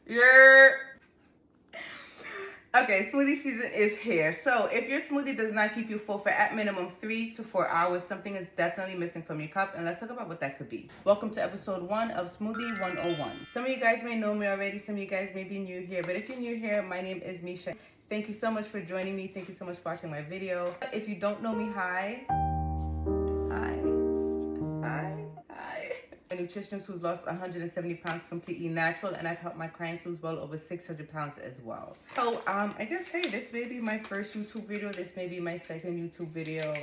Yurrr. Okay, smoothie season is here. So if your smoothie does not keep you full for at minimum 3 to 4 hours, something is definitely missing from your cup, and let's talk about what that could be. Welcome to episode 1 of Smoothie 101. Some of you guys may know me already, some of you guys may be new here, but if you're new here, my name is Meisha. Thank you so much for joining me. Thank you so much for watching my video. If you don't know me, hi. A nutritionist who's lost 170 pounds completely natural, and I've helped my clients lose well over 600 pounds as well. So I guess, hey, this may be my first YouTube video, this may be my second YouTube video.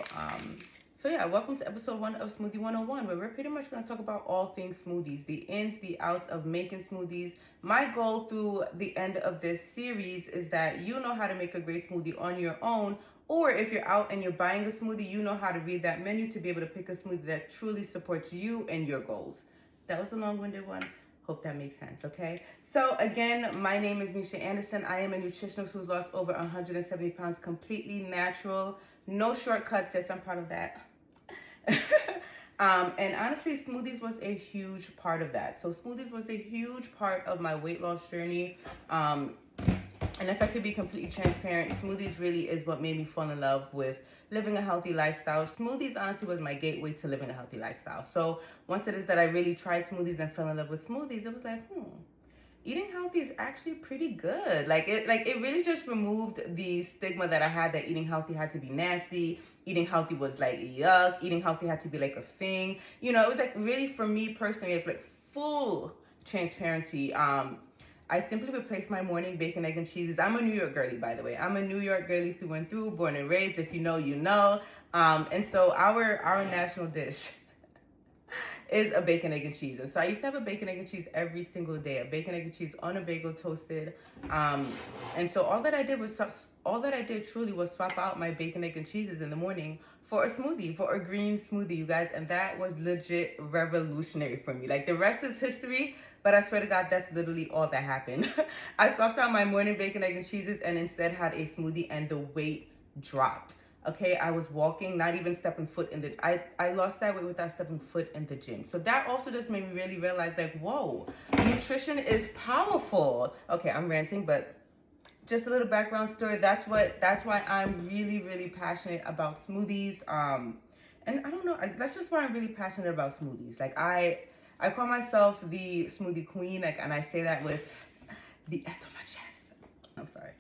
So yeah, welcome to episode 1 of Smoothie 101, where we're pretty much going to talk about all things smoothies, the ins, the outs of making smoothies. My goal through the end of this series is that you know how to make a great smoothie on your own, or if you're out and you're buying a smoothie, you know how to read that menu to be able to pick a smoothie that truly supports you and your goals. That was a long-winded one. Hope that makes sense, okay? So again, my name is Meisha Anderson. I am a nutritionist who's lost over 170 pounds completely natural. No shortcuts, yes, I'm proud of that. And honestly, smoothies was a huge part of that. So smoothies was a huge part of my weight loss journey. And if I could be completely transparent, smoothies really is what made me fall in love with living a healthy lifestyle. Smoothies honestly was my gateway to living a healthy lifestyle. So once it is that I really tried smoothies and fell in love with smoothies, it was like, eating healthy is actually pretty good. It really just removed the stigma that I had that eating healthy had to be nasty. Eating healthy was like yuck. Eating healthy had to be like a thing. You know, it was like really, for me personally, it's like full transparency. I simply replaced my morning bacon, egg, and cheeses. I'm a New York girly, by the way. I'm a New York girly through and through, born and raised. If you know, you know. And so our national dish is a bacon, egg, and cheese. And so I used to have a bacon, egg, and cheese every single day. A bacon, egg, and cheese on a bagel, toasted. And so all that I did truly was swap out my bacon, egg, and cheeses in the morning for a smoothie, for a green smoothie, you guys. And that was legit revolutionary for me. Like, the rest is history, but I swear to God, that's literally all that happened. I swapped out my morning bacon, egg, and cheeses and instead had a smoothie, and the weight dropped. Okay, I was walking, not even stepping foot in the, I lost that weight without stepping foot in the gym. So that also just made me really realize, like, whoa, nutrition is powerful. Okay, I'm ranting, but just a little background story. That's why I'm really, really passionate about smoothies. And I don't know, that's just why I'm really passionate about smoothies. Like, I call myself the smoothie queen, like, and I say that with the S on my chest. I'm sorry.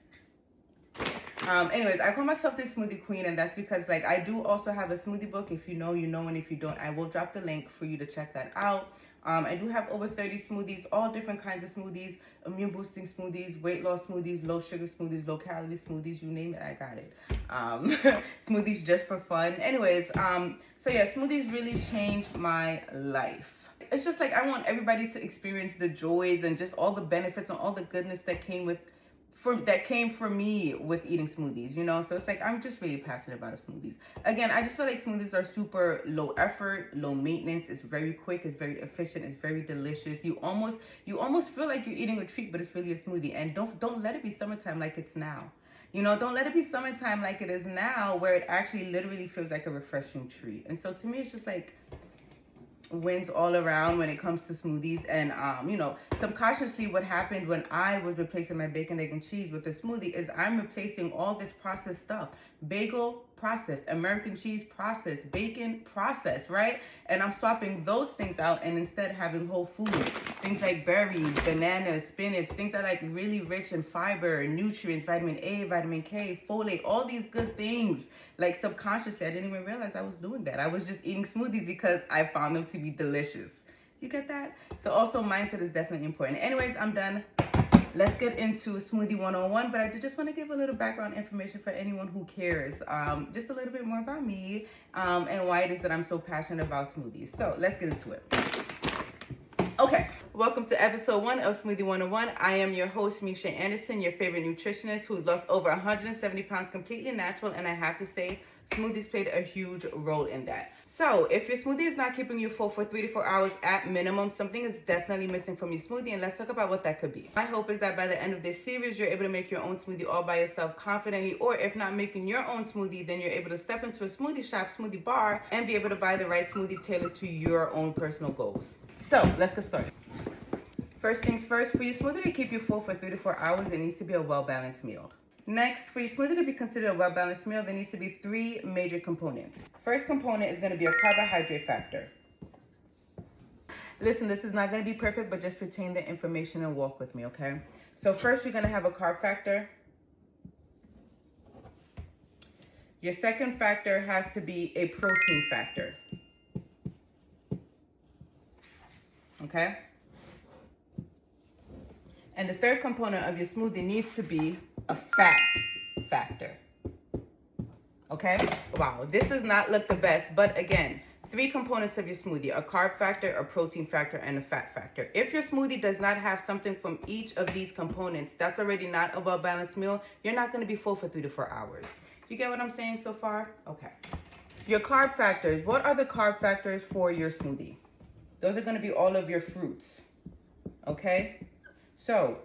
Anyways, I call myself the smoothie queen, and that's because, like, I do also have a smoothie book. If you know, you know, and if you don't, I will drop the link for you to check that out. I do have over 30 smoothies, all different kinds of smoothies, immune boosting smoothies, weight loss smoothies, low sugar smoothies, low calorie smoothies, you name it, I got it. Smoothies just for fun. Anyways, so yeah, smoothies really changed my life. It's just like, I want everybody to experience the joys and just all the benefits and all the goodness that came for me with eating smoothies, you know? So it's like, I'm just really passionate about smoothies. Again, I just feel like smoothies are super low effort, low maintenance. It's very quick, it's very efficient, it's very delicious. You almost feel like you're eating a treat, but it's really a smoothie. And don't let it be summertime like it's now. You know, don't let it be summertime like it is now, where it actually literally feels like a refreshing treat. And so to me, it's just like wins all around when it comes to smoothies. And you know, subconsciously, what happened when I was replacing my bacon, egg, and cheese with a smoothie is I'm replacing all this processed stuff. Bagel, processed. American cheese, processed. Bacon, processed, right? And I'm swapping those things out and instead having whole foods. Things like berries, bananas, spinach, things that are like really rich in fiber, nutrients, vitamin A, vitamin K, folate, all these good things. Like, subconsciously, I didn't even realize I was doing that. I was just eating smoothies because I found them to be delicious. You get that? So also, mindset is definitely important. Anyways, I'm done. Let's get into Smoothie 101, but I just want to give a little background information for anyone who cares. Just a little bit more about me and why it is that I'm so passionate about smoothies. So let's get into it. Okay, welcome to episode 1 of Smoothie 101. I am your host, Meisha Anderson, your favorite nutritionist who's lost over 170 pounds completely natural, and I have to say, smoothies played a huge role in that. So if your smoothie is not keeping you full for 3 to 4 hours at minimum, something is definitely missing from your smoothie, and let's talk about what that could be. My hope is that by the end of this series, you're able to make your own smoothie all by yourself confidently, or if not making your own smoothie, then you're able to step into a smoothie shop, smoothie bar, and be able to buy the right smoothie tailored to your own personal goals. So let's get started. First things first, for your smoothie to keep you full for 3 to 4 hours, it needs to be a well-balanced meal. Next, for your smoothie to be considered a well-balanced meal, there needs to be 3 major components. First component is going to be a carbohydrate factor. Listen, this is not going to be perfect, but just retain the information and walk with me, okay? So first, you're going to have a carb factor. Your second factor has to be a protein factor. Okay? And the third component of your smoothie needs to be a fat factor. Okay? Wow, this does not look the best, but again, 3 components of your smoothie: a carb factor, a protein factor, and a fat factor. If your smoothie does not have something from each of these components, that's already not a well-balanced meal. You're not going to be full for 3 to 4 hours. You get what I'm saying so far? Okay. Your carb factors. What are the carb factors for your smoothie? Those are going to be all of your fruits. Okay? So,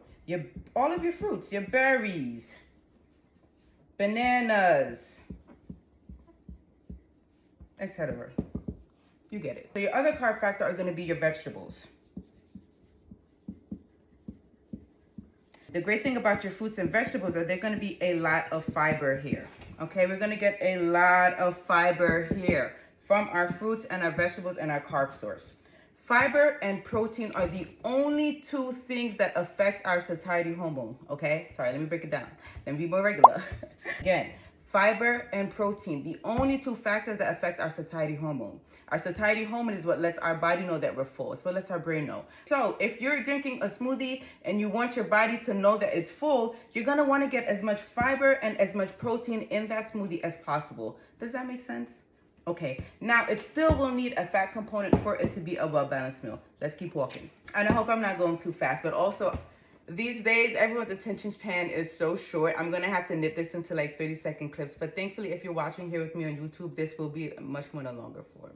all of your fruits, your berries, bananas, etc. You get it. So your other carb factor are going to be your vegetables. The great thing about your fruits and vegetables are they're going to be a lot of fiber here. Okay, we're going to get a lot of fiber here from our fruits and our vegetables and our carb source. Fiber and protein are the only 2 things that affect our satiety hormone. Okay, sorry, let me break it down. Let me be more regular. Again, fiber and protein, the only 2 factors that affect our satiety hormone. Our satiety hormone is what lets our body know that we're full. It's what lets our brain know. So if you're drinking a smoothie and you want your body to know that it's full, you're going to want to get as much fiber and as much protein in that smoothie as possible. Does that make sense? Okay, now it still will need a fat component for it to be a well-balanced meal. Let's keep walking. And I hope I'm not going too fast, but also these days, everyone's attention span is so short. I'm going to have to nip this into like 30-second clips. But thankfully, if you're watching here with me on YouTube, this will be much more in a longer form.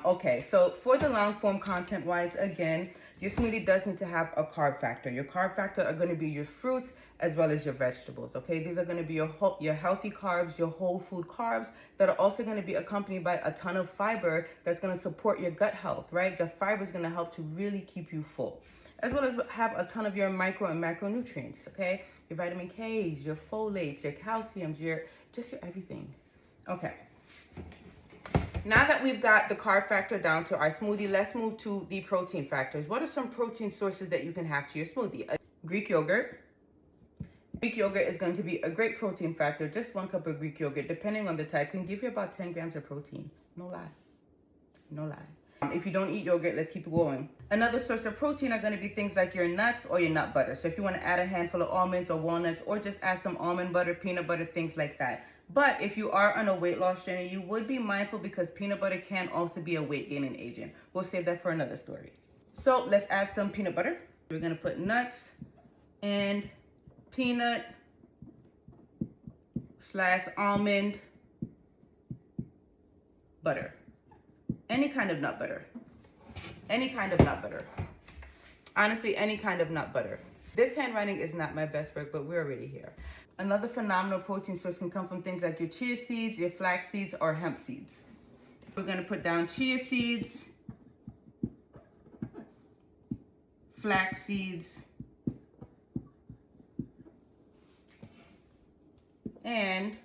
Okay, so for the long form content-wise, again, your smoothie does need to have a carb factor. Your carb factor are going to be your fruits as well as your vegetables, okay? These are going to be your healthy carbs, your whole food carbs that are also going to be accompanied by a ton of fiber that's going to support your gut health, right? Your fiber is going to help to really keep you full, as well as have a ton of your micro and macronutrients, okay? Your vitamin Ks, your folates, your calciums, your everything. Okay. Now that we've got the carb factor down to our smoothie, let's move to the protein factors. What are some protein sources that you can have to your smoothie? Greek yogurt. Greek yogurt is going to be a great protein factor. Just 1 cup of Greek yogurt, depending on the type, can give you about 10 grams of protein. No lie. No lie. If you don't eat yogurt, let's keep it going. Another source of protein are going to be things like your nuts or your nut butter. So if you want to add a handful of almonds or walnuts, or just add some almond butter, peanut butter, things like that. But if you are on a weight loss journey, you would be mindful because peanut butter can also be a weight gaining agent. We'll save that for another story. So let's add some peanut butter. We're going to put nuts and peanut / almond butter. Any kind of nut butter. Any kind of nut butter. Honestly, any kind of nut butter. This handwriting is not my best work, but we're already here. Another phenomenal protein source can come from things like your chia seeds, your flax seeds, or hemp seeds. We're going to put down chia seeds, flax seeds, and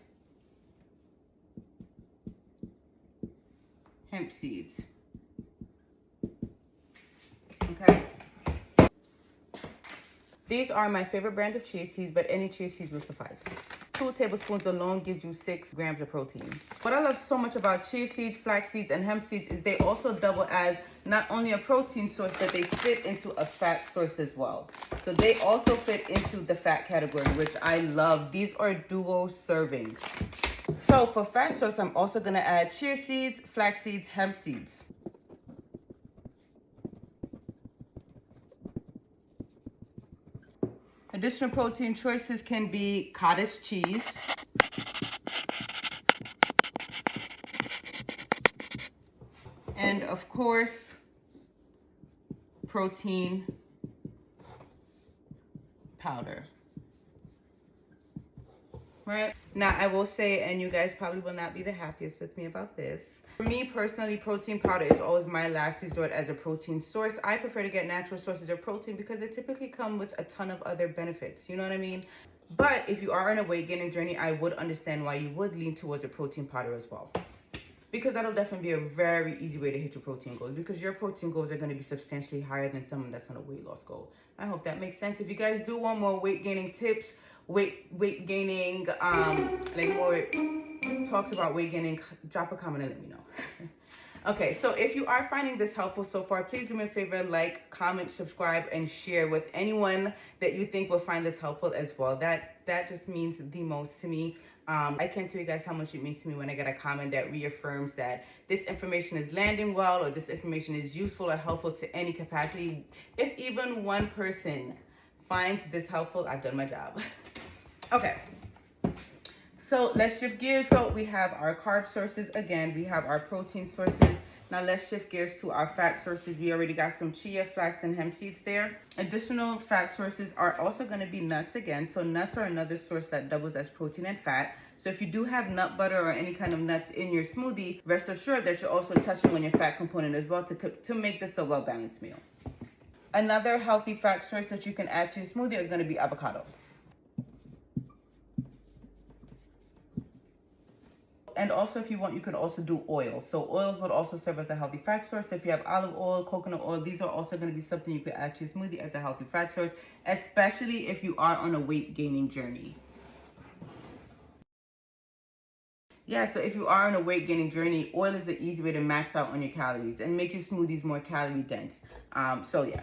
hemp seeds. Okay. These are my favorite brand of chia seeds, but any chia seeds will suffice. 2 tablespoons alone gives you 6 grams of protein. What I love so much about chia seeds, flax seeds, and hemp seeds is they also double as not only a protein source, but they fit into a fat source as well. So they also fit into the fat category, which I love. These are duo servings. So for fat source, I'm also going to add chia seeds, flax seeds, hemp seeds. Additional protein choices can be cottage cheese, and of course, protein powder. right? Now, I will say, and you guys probably will not be the happiest with me about this. For me personally, protein powder is always my last resort as a protein source. I prefer to get natural sources of protein because they typically come with a ton of other benefits. You know what I mean? But if you are on a weight gaining journey, I would understand why you would lean towards a protein powder as well. Because that'll definitely be a very easy way to hit your protein goals, because your protein goals are going to be substantially higher than someone that's on a weight loss goal. I hope that makes sense. If you guys do want more weight gaining tips, weight gaining, like more talks about weight gaining, drop a comment and let me know. Okay, so if you are finding this helpful so far, please do me a favor, like, comment, subscribe, and share with anyone that you think will find this helpful as well. That just means the most to me. I can't tell you guys how much it means to me when I get a comment that reaffirms that this information is landing well, or this information is useful or helpful to any capacity. If even one person finds this helpful, I've done my job. Okay. So let's shift gears. So we have our carb sources again. We have our protein sources. Now let's shift gears to our fat sources. We already got some chia, flax, and hemp seeds there. Additional fat sources are also going to be nuts again. So nuts are another source that doubles as protein and fat. So if you do have nut butter or any kind of nuts in your smoothie, rest assured that you're also touching on your fat component as well to make this a well-balanced meal. Another healthy fat source that you can add to your smoothie is going to be avocado. And also, if you want, you could also do oil. So oils would also serve as a healthy fat source. If you have olive oil, coconut oil, these are also going to be something you could add to your smoothie as a healthy fat source, especially if you are on a weight gaining journey. Yeah, so if you are on a weight gaining journey, oil is an easy way to max out on your calories and make your smoothies more calorie dense. So yeah.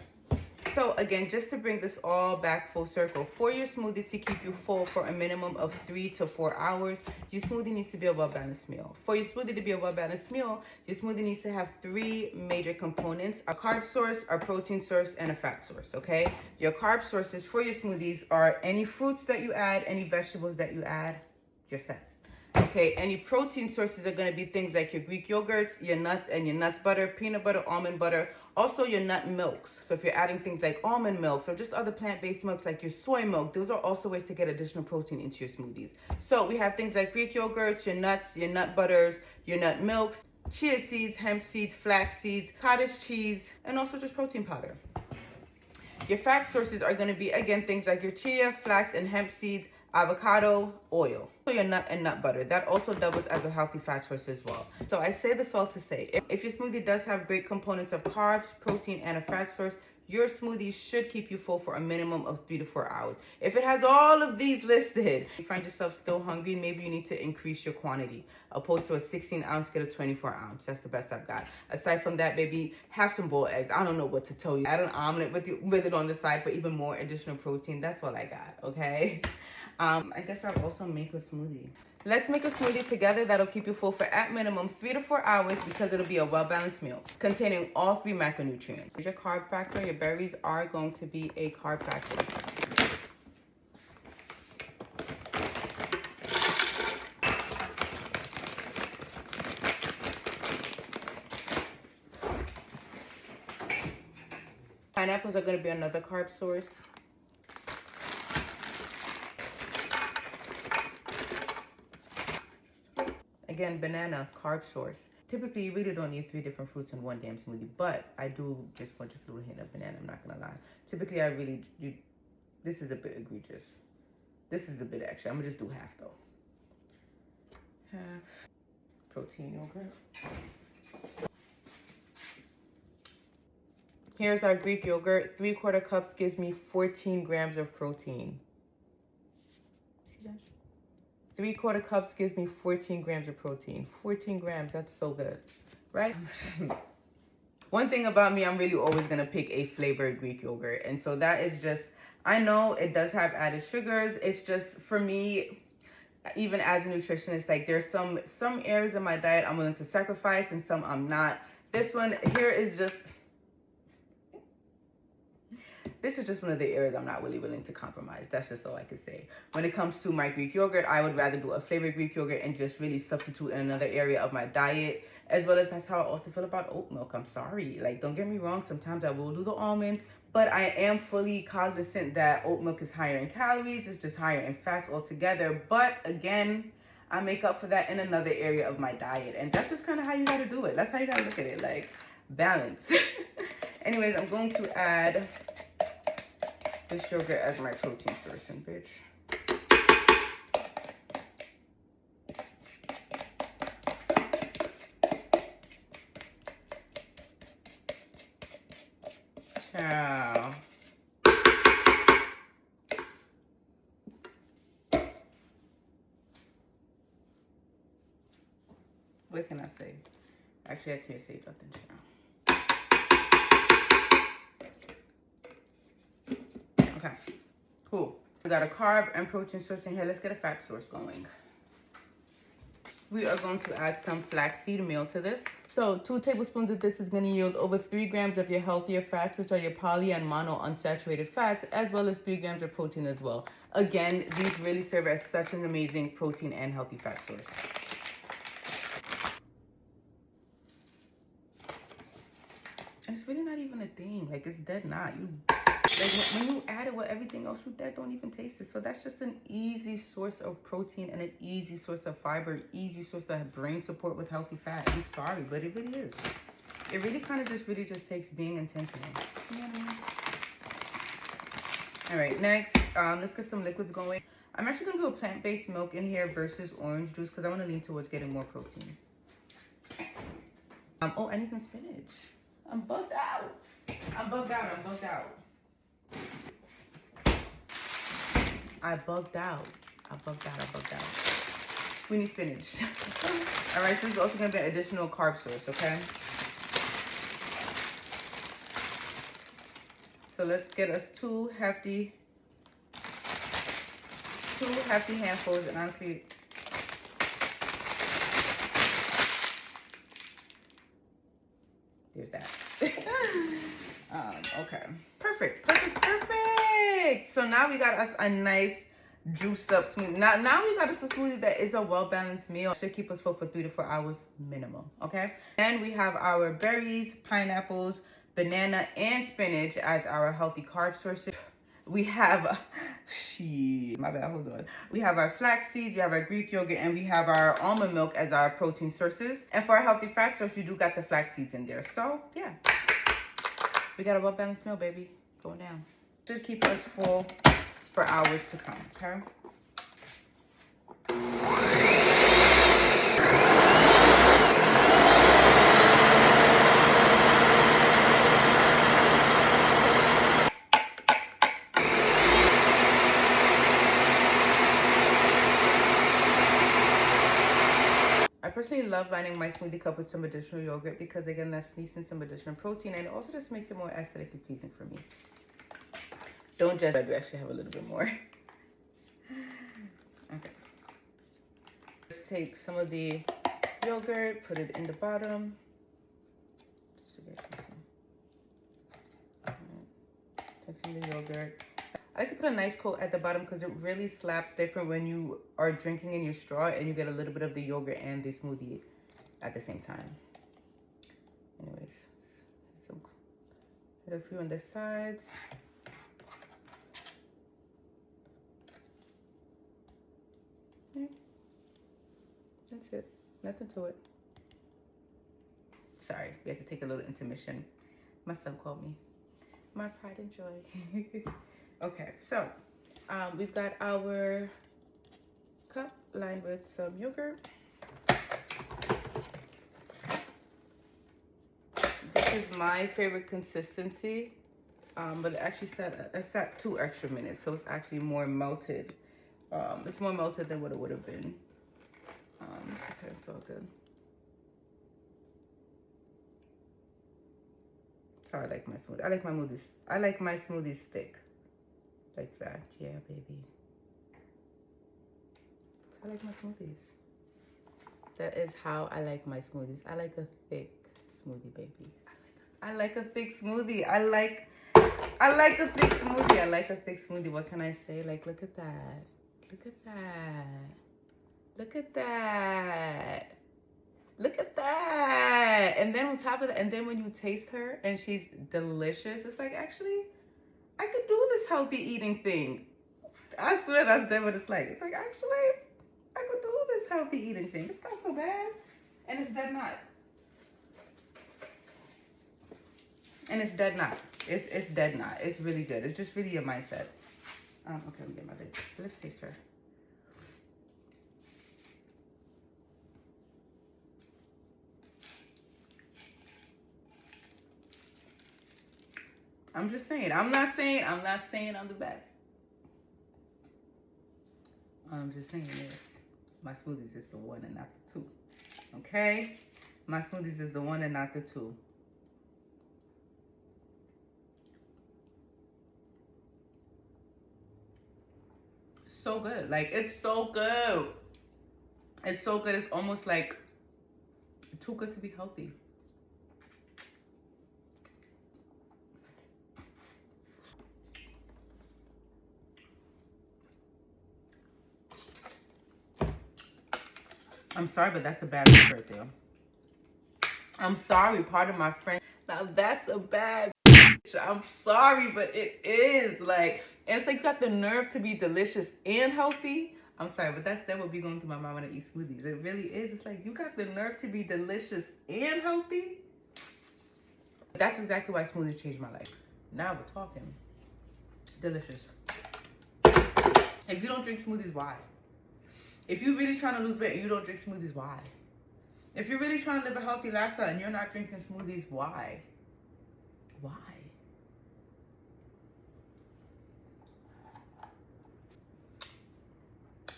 So again, just to bring this all back full circle, for your smoothie to keep you full for a minimum of 3 to 4 hours, your smoothie needs to be a well-balanced meal. For your smoothie to be a well-balanced meal, your smoothie needs to have 3 major components: a carb source, a protein source, and a fat source, okay? Your carb sources for your smoothies are any fruits that you add, any vegetables that you add, you're set. Okay, any protein sources are going to be things like your Greek yogurts, your nuts and your nuts butter, peanut butter, almond butter, also your nut milks. So if you're adding things like almond milks or just other plant-based milks like your soy milk, those are also ways to get additional protein into your smoothies. So we have things like Greek yogurts, your nuts, your nut butters, your nut milks, chia seeds, hemp seeds, flax seeds, cottage cheese, and also just protein powder. Your fat sources are going to be, again, things like your chia, flax, and hemp seeds, avocado, oil. So your nut and nut butter, that also doubles as a healthy fat source as well. So I say this all to say, if your smoothie does have great components of carbs, protein, and a fat source, your smoothie should keep you full for a minimum of 3 to 4 hours. If it has all of these listed, you find yourself still hungry, maybe you need to increase your quantity. Opposed to a 16-ounce, get a 24-ounce. That's the best I've got. Aside from that, baby, have some boiled eggs. I don't know what to tell you. Add an omelet with it on the side for even more additional protein. That's all I got, okay? I guess I'll also make a smoothie. Let's make a smoothie together that'll keep you full for at minimum 3 to 4 hours, because it'll be a well-balanced meal containing all 3 macronutrients. Your carb factor, your berries are going to be a carb factor. Pineapples are going to be another carb source. Again, banana, carb source. Typically, you really don't need 3 different fruits in one damn smoothie, but I do just want just a little hint of banana, I'm not gonna lie. Typically, this is a bit egregious. This is a bit extra. I'm gonna just do half though. Half protein yogurt. Here's our Greek yogurt. 3/4 cups gives me 14 grams of protein. See that? 3/4 cups gives me 14 grams of protein. 14 grams, that's so good, right? One thing about me, I'm really always gonna pick a flavored Greek yogurt. And so that is just, I know it does have added sugars. It's just, for me, even as a nutritionist, like there's some areas of my diet I'm willing to sacrifice and some I'm not. This one here is just, this is just one of the areas I'm not really willing to compromise. That's just all I can say. When it comes to my Greek yogurt, I would rather do a flavored Greek yogurt and just really substitute in another area of my diet, as well as that's how I also feel about oat milk. I'm sorry. Like, don't get me wrong. Sometimes I will do the almond, but I am fully cognizant that oat milk is higher in calories. It's just higher in fats altogether. But again, I make up for that in another area of my diet. And that's just kind of how you got to do it. That's how you got to look at it, like balance. Anyways, I'm going to add this yogurt as my protein source, and bitch. Ciao. What can I say? Actually, I can't say nothing, child. Okay, cool. We got a carb and protein source in here. Let's get a fat source going. We are going to add some flaxseed meal to this. So 2 tablespoons of this is going to yield over 3 grams of your healthier fats, which are your poly and mono unsaturated fats, as well as 3 grams of protein as well. Again, these really serve as such an amazing protein and healthy fat source. It's really not even a thing. Like, it's dead not. When you add it with everything else, you dead don't even taste it. So that's just an easy source of protein and an easy source of fiber, easy source of brain support with healthy fat. I'm sorry, but it really is. It really kind of just takes being intentional. You know what I mean? All right, next, let's get some liquids going. I'm actually gonna do a plant-based milk in here versus orange juice because I want to lean towards getting more protein. Oh, I need some spinach. I'm bugged out. I'm bugged out. I'm bugged out. I bugged out. I bugged out. I bugged out. We need spinach. All right, so this is also going to be an additional carb source, okay? So let's get us two hefty handfuls, and honestly, there's that. Okay, perfect. So now we got us a nice juiced up smoothie. Now we got us a smoothie that is a well-balanced meal. Should keep us full for 3 to 4 hours minimum, okay? And we have our berries, pineapples, banana, and spinach as our healthy carb sources. We have, my bad, hold on. We have our flax seeds, we have our Greek yogurt, and we have our almond milk as our protein sources. And for our healthy fat source, we do got the flax seeds in there. So, yeah. We got a well-balanced meal, baby. Going down. Should keep us full for hours to come, okay? I personally love lining my smoothie cup with some additional yogurt because, again, that sneaks in some additional protein and it also just makes it more aesthetically pleasing for me. Don't judge, I do actually have a little bit more. Okay. Let's take some of the yogurt, put it in the bottom. Take some of the yogurt. I like to put a nice coat at the bottom because it really slaps different when you are drinking in your straw and you get a little bit of the yogurt and the smoothie at the same time. Anyways, hit a few on the sides. Yeah. That's it. Nothing to it. Sorry, we had to take a little intermission. My son called me. My pride and joy. Okay, so we've got our cup lined with some yogurt. This is my favorite consistency, but it actually sat 2 extra minutes, so it's actually more melted. It's more melted than what it would have been. Okay, it's all good. So I like my smoothie. I like my smoothies thick. Like that. Yeah, baby. I like my smoothies. That is how I like my smoothies. I like a thick smoothie, baby. I like a thick smoothie. I like a thick smoothie. I like a thick smoothie. What can I say? Like, look at that. Look at that. Look at that. Look at that. And then on top of that, and then when you taste her and she's delicious, it's like, actually, I could do this healthy eating thing. I swear that's dead what it's like. It's like, actually, I could do this healthy eating thing. It's not so bad. And it's dead not. And it's dead not. It's dead not. It's really good. It's just really a mindset. Okay, let me get my bit. Let's taste her. I'm just saying. I'm not saying I'm the best. I'm just saying this. My smoothies is the one and not the two. Okay? My smoothies is the one and not the two. So good. Like, it's so good. It's so good. It's almost like too good to be healthy. I'm sorry, but that's a bad bitch right there. I'm sorry, pardon my French. Now that's a bad bitch. I'm sorry, but it is. Like, and it's like you got the nerve to be delicious and healthy. I'm sorry, but that would be going through my mind when I eat smoothies. It really is. It's like you got the nerve to be delicious and healthy. That's exactly why smoothies changed my life. Now we're talking. Delicious. If you don't drink smoothies, why? If you're really trying to lose weight and you don't drink smoothies, why? If you're really trying to live a healthy lifestyle and you're not drinking smoothies, why? Why?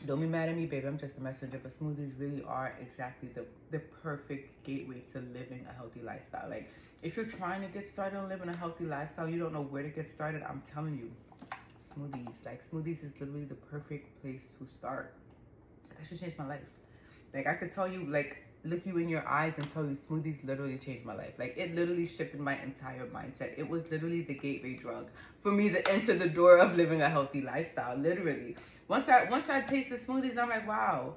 Don't be mad at me, baby. I'm just a messenger. But smoothies really are exactly the perfect gateway to living a healthy lifestyle. Like, if you're trying to get started on living a healthy lifestyle, you don't know where to get started, I'm telling you, smoothies. Like, smoothies is literally the perfect place to start. That should change my life. Like, I could tell you, like, look you in your eyes and tell you smoothies literally changed my life. Like, it literally shifted my entire mindset. It was literally the gateway drug for me to enter the door of living a healthy lifestyle. Literally, once I tasted smoothies, I'm like, wow,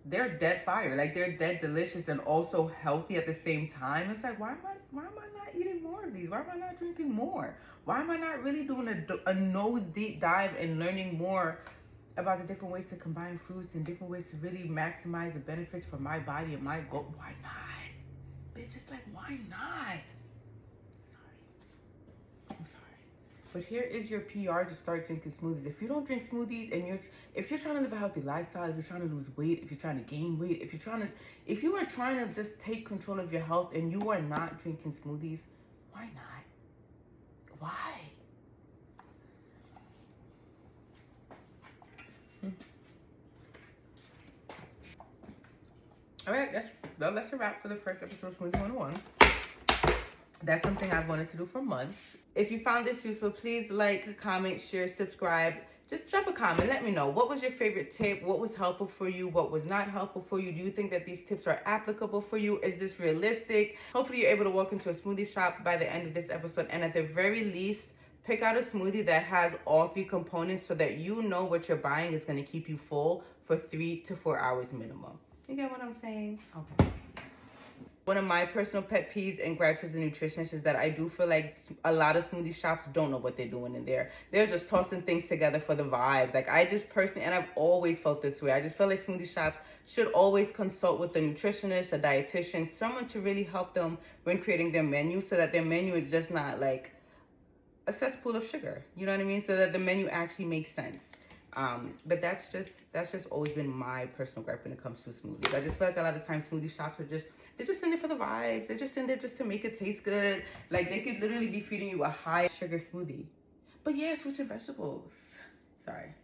they're dead fire. Like, they're dead delicious and also healthy at the same time. It's like, why am I not eating more of these? Why am I not drinking more? Why am I not really doing a nose deep dive and learning more about the different ways to combine fruits and different ways to really maximize the benefits for my body and my goal? Why not? Bitch, it's like, why not? I'm sorry. But here is your PR to start drinking smoothies. If you don't drink smoothies and if you're trying to live a healthy lifestyle, if you're trying to lose weight, if you're trying to gain weight, if you are trying to just take control of your health and you are not drinking smoothies, why not? Why? All right, that's a wrap for the first episode of Smoothie 101. That's something I've wanted to do for months. If you found this useful, please like, comment, share, subscribe. Just drop a comment. Let me know. What was your favorite tip? What was helpful for you? What was not helpful for you? Do you think that these tips are applicable for you? Is this realistic? Hopefully you're able to walk into a smoothie shop by the end of this episode, and at the very least, pick out a smoothie that has all 3 components so that you know what you're buying is going to keep you full for 3 to 4 hours minimum. You get what I'm saying? Okay. One of my personal pet peeves and gripes as a nutritionist is that I do feel like a lot of smoothie shops don't know what they're doing in there. They're just tossing things together for the vibes. Like, I just personally, and I've always felt this way, I just feel like smoothie shops should always consult with a nutritionist, a dietitian, someone to really help them when creating their menu, so that their menu is just not like a cesspool of sugar. You know what I mean? So that the menu actually makes sense. But that's just always been my personal gripe when it comes to smoothies. I just feel like a lot of times smoothie shops are they're just in there for the vibes. They're just in there just to make it taste good. Like, they could literally be feeding you a high sugar smoothie. But yeah, fruits and vegetables. Sorry.